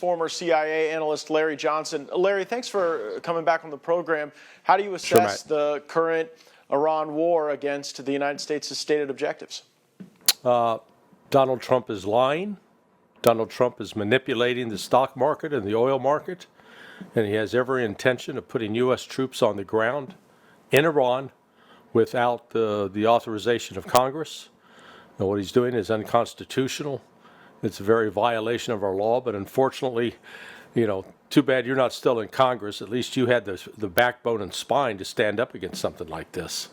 former CIA analyst Larry Johnson. Larry, thanks for coming back on the program. How do you assess the current Iran war against the United States' stated objectives? Donald Trump is lying. Donald Trump is manipulating the stock market and the oil market, and he has every intention of putting U.S. troops on the ground in Iran without the authorization of Congress. And what he's doing is unconstitutional. It's a very violation of our law, but unfortunately, too bad you're not still in Congress. At least you had the backbone and spine to stand up against something like this.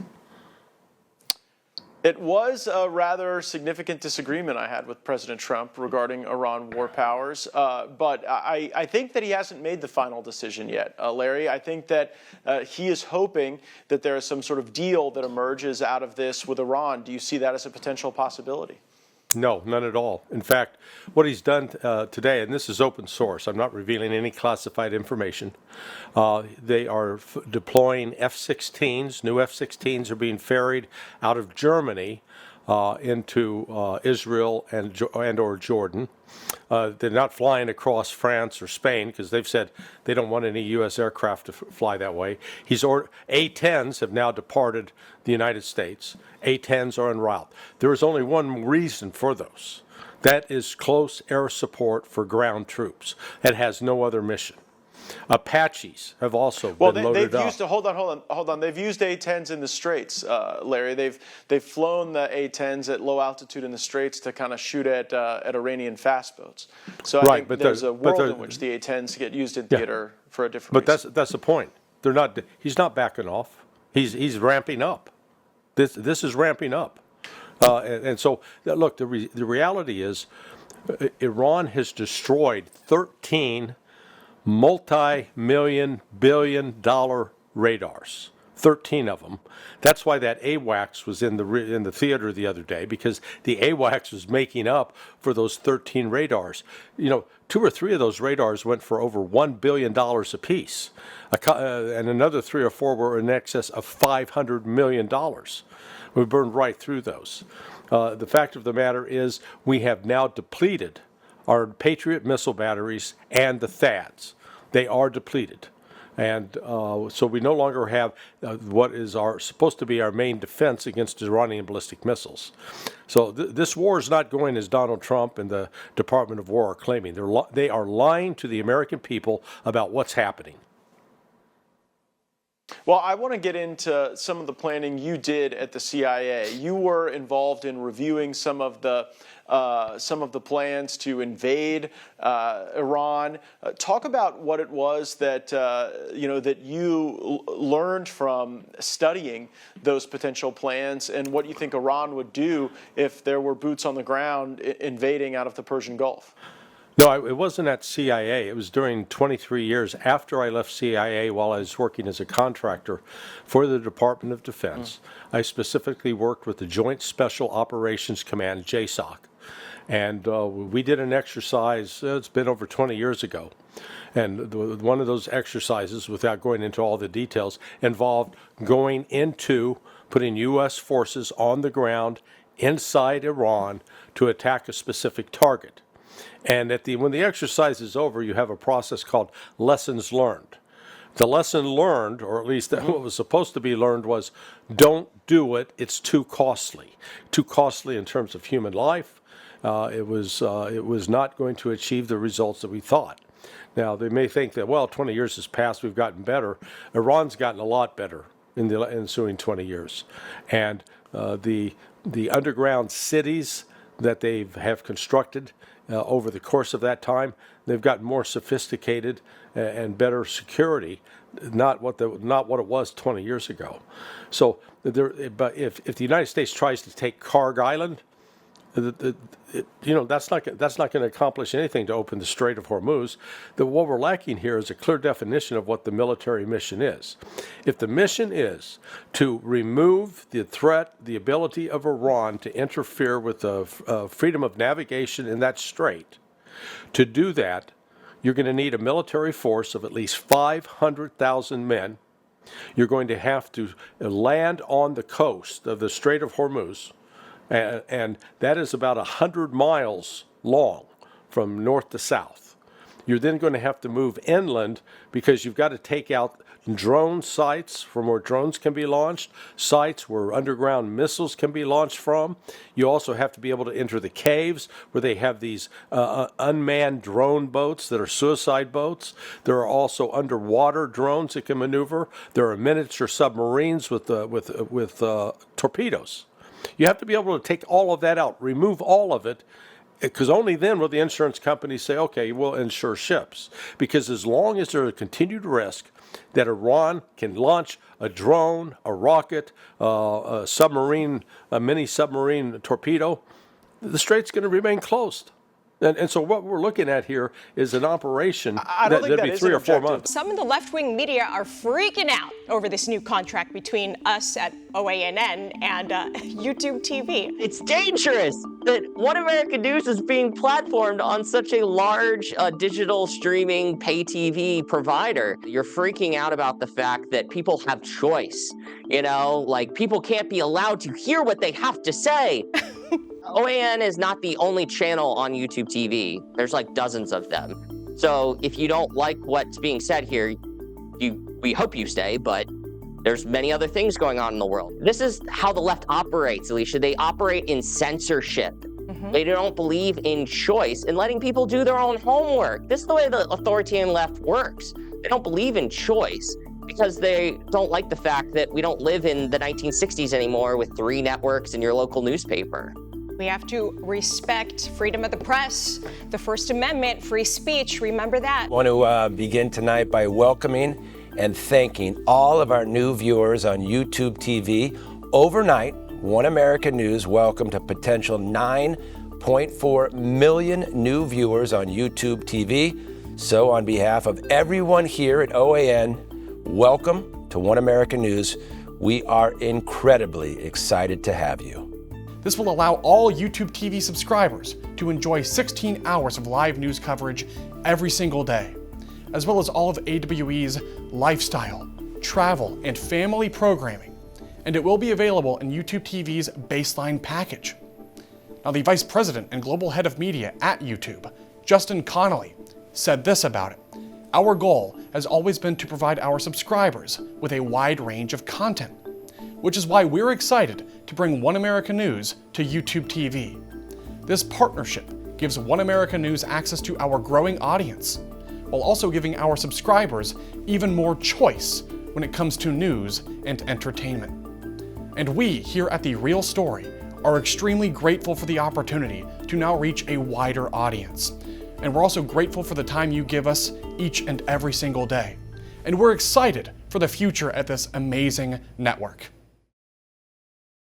It was a rather significant disagreement I had with President Trump regarding Iran war powers, but I think that he hasn't made the final decision yet, Larry. I think that he is hoping that there is some sort of deal that emerges out of this with Iran. Do you see that as a potential possibility? No, none at all. In fact, what he's done today, and this is open source, I'm not revealing any classified information, they are deploying F-16s. New F-16s are being ferried out of Germany into Israel and or Jordan. They're not flying across France or Spain because they've said they don't want any U.S. aircraft to fly that way. A-10s have now departed the United States. A-10s are en route. There is only one reason for those. That is close air support for ground troops. It has no other mission. Apaches have also been loaded up. Hold on. They've used A-10s in the Straits, Larry. They've flown the A-10s at low altitude in the Straits to kind of shoot at Iranian fast boats. So I think there's a world in which the A-10s get used in theater for a different reason. But that's the point. They're not. He's not backing off. He's ramping up. This is ramping up. And so look, the reality is, Iran has destroyed 13 multi-million, billion-dollar radars, 13 of them. That's why that AWACS was in the theater the other day, because the AWACS was making up for those 13 radars. 2 or 3 of those radars went for over $1 billion apiece, and another 3 or 4 were in excess of $500 million. We burned right through those. The fact of the matter is, we have now depleted our Patriot missile batteries and the THAADs. They are depleted. And so we no longer have what is supposed to be our main defense against Iranian ballistic missiles. So this war is not going as Donald Trump and the Department of War are claiming. They are lying to the American people about what's happening. Well, I want to get into some of the planning you did at the CIA. You were involved in reviewing some of the plans to invade Iran. Talk about what it was that that you learned from studying those potential plans, and what you think Iran would do if there were boots on the ground invading out of the Persian Gulf. No, it wasn't at CIA. It was during 23 years after I left CIA while I was working as a contractor for the Department of Defense. I specifically worked with the Joint Special Operations Command, JSOC. And we did an exercise, it's been over 20 years ago. And one of those exercises, without going into all the details, involved going into putting U.S. forces on the ground inside Iran to attack a specific target. And when the exercise is over, you have a process called lessons learned. The lesson learned, or at least what was supposed to be learned, was don't do it. It's too costly. Too costly in terms of human life. It was not going to achieve the results that we thought. Now, they may think that, well, 20 years has passed, we've gotten better. Iran's gotten a lot better in the ensuing 20 years. And the underground cities that they have constructed over the course of that time, they've gotten more sophisticated and better security, not what it was 20 years ago. So, but if the United States tries to take Karg Island, that's not going to accomplish anything to open the Strait of Hormuz. What we're lacking here is a clear definition of what the military mission is. If the mission is to remove the threat, the ability of Iran to interfere with the freedom of navigation in that strait, to do that, you're going to need a military force of at least 500,000 men. You're going to have to land on the coast of the Strait of Hormuz. And that is about 100 miles long from north to south. You're then going to have to move inland because you've got to take out drone sites from where drones can be launched, sites where underground missiles can be launched from. You also have to be able to enter the caves where they have these unmanned drone boats that are suicide boats. There are also underwater drones that can maneuver. There are miniature submarines with torpedoes. You have to be able to take all of that out, remove all of it, because only then will the insurance companies say, okay, we'll insure ships. Because as long as there's a continued risk that Iran can launch a drone, a rocket, a submarine, a mini submarine torpedo, the strait's going to remain closed. And so what we're looking at here is an operation that'd be 3 or 4 months. Some in the left-wing media are freaking out over this new contract between us at OANN and YouTube TV. It's dangerous that One American News is being platformed on such a large digital streaming pay TV provider. You're freaking out about the fact that people have choice. You know, like people can't be allowed to hear what they have to say. OAN is not the only channel on YouTube TV. There's like dozens of them. So if you don't like what's being said here, we hope you stay, but there's many other things going on in the world. This is how the left operates, Alicia. They operate in censorship. They don't believe in choice and letting people do their own homework. This is the way the authoritarian left works. They don't believe in choice because they don't like the fact that we don't live in the 1960s anymore with 3 networks and your local newspaper. We have to respect freedom of the press, the First Amendment, free speech. Remember that. I want to begin tonight by welcoming and thanking all of our new viewers on YouTube TV. Overnight, One American News welcomed a potential 9.4 million new viewers on YouTube TV. So on behalf of everyone here at OAN, welcome to One American News. We are incredibly excited to have you. This will allow all YouTube TV subscribers to enjoy 16 hours of live news coverage every single day, as well as all of AWE's lifestyle, travel, and family programming, and it will be available in YouTube TV's baseline package. Now, the Vice President and Global Head of Media at YouTube, Justin Connolly, said this about it. Our goal has always been to provide our subscribers with a wide range of content, which is why we're excited to bring One American News to YouTube TV. This partnership gives One American News access to our growing audience, while also giving our subscribers even more choice when it comes to news and entertainment. And we here at The Real Story are extremely grateful for the opportunity to now reach a wider audience. And we're also grateful for the time you give us each and every single day. And we're excited for the future at this amazing network.